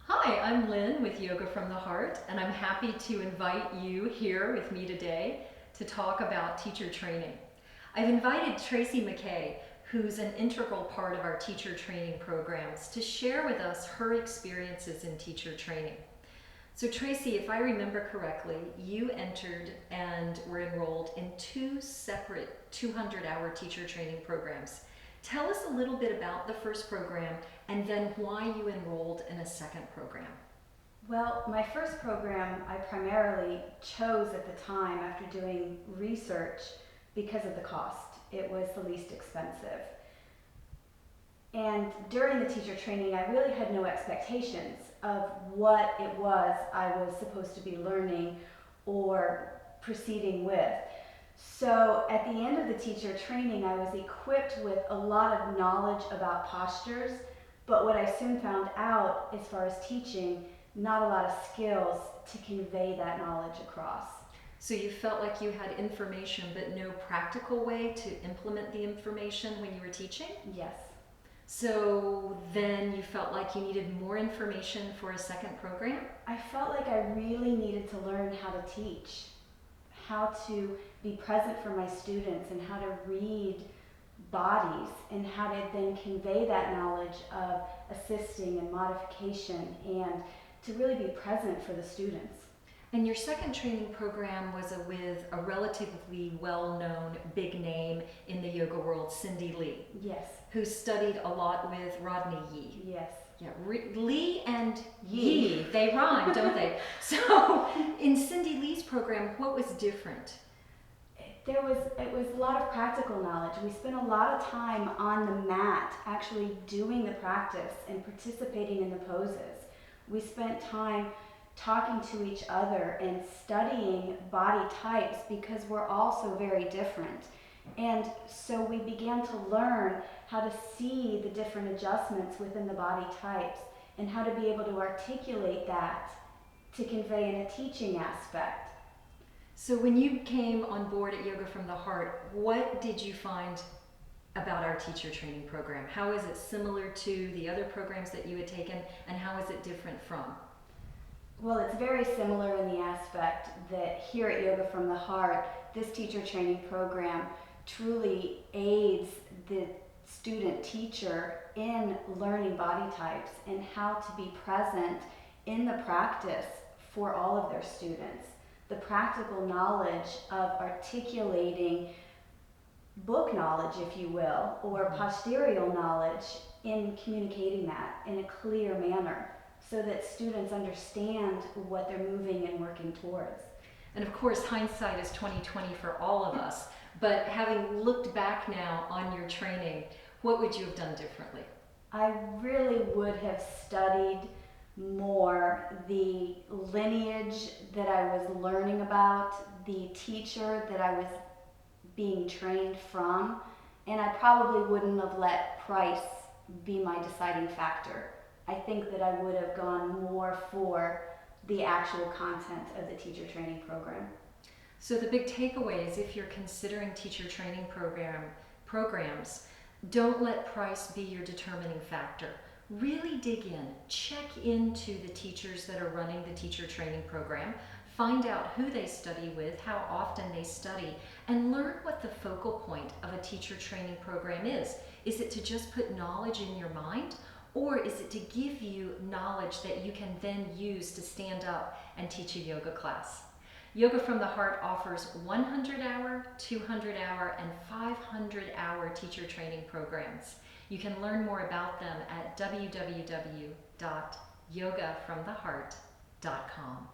Hi, I'm Lynn with Yoga from the Heart, and I'm happy to invite you here with me today to talk about teacher training. I've invited Tracy McKay, who's an integral part of our teacher training programs, to share with us her experiences in teacher training. So Tracy, if I remember correctly, you entered and were enrolled in two separate 200-hour teacher training programs. Tell us a little bit about the first program and then why you enrolled in a second program. Well, my first program I primarily chose at the time after doing research because of the cost. It was the least expensive. And during the teacher training, I really had no expectations of what it was I was supposed to be learning or proceeding with. So at the end of the teacher training, I was equipped with a lot of knowledge about postures, but what I soon found out as far as teaching, not a lot of skills to convey that knowledge across. So you felt like you had information but no practical way to implement the information when you were teaching? Yes. So then you felt like you needed more information for a second program? I felt like I really needed to learn how to teach, how to be present for my students and how to read bodies and how to then convey that knowledge of assisting and modification and to really be present for the students. And your second training program was with a relatively well-known big name in the yoga world, Cindy Lee. Yes. Who studied a lot with Rodney Yee. Yes. Yeah, Lee and Yee, they rhyme, don't they? So in Cindy Lee's program, what was different? It was a lot of practical knowledge. We spent a lot of time on the mat actually doing the practice and participating in the poses. We spent time talking to each other and studying body types because we're all so very different. And so we began to learn how to see the different adjustments within the body types and how to be able to articulate that to convey in a teaching aspect. So when you came on board at Yoga from the Heart, what did you find about our teacher training program? How is it similar to the other programs that you had taken, and how is it different from? Well, it's very similar in the aspect that here at Yoga from the Heart, this teacher training program truly aids the student teacher in learning body types and how to be present in the practice for all of their students. The practical knowledge of articulating book knowledge, if you will, or posterior knowledge in communicating that in a clear manner so that students understand what they're moving and working towards. And of course, hindsight is 20/20 for all of us, but having looked back now on your training, what would you have done differently? I really would have studied more the lineage that I was learning about, the teacher that I was being trained from, and I probably wouldn't have let price be my deciding factor. I think that I would have gone more for the actual content of the teacher training program. So the big takeaway is if you're considering teacher training programs, don't let price be your determining factor. Really dig in, check into the teachers that are running the teacher training program, find out who they study with, how often they study, and learn what the focal point of a teacher training program is. Is it to just put knowledge in your mind, or is it to give you knowledge that you can then use to stand up and teach a yoga class? Yoga from the Heart offers 100-hour, 200-hour, and 500-hour teacher training programs. You can learn more about them at www.yogafromtheheart.com.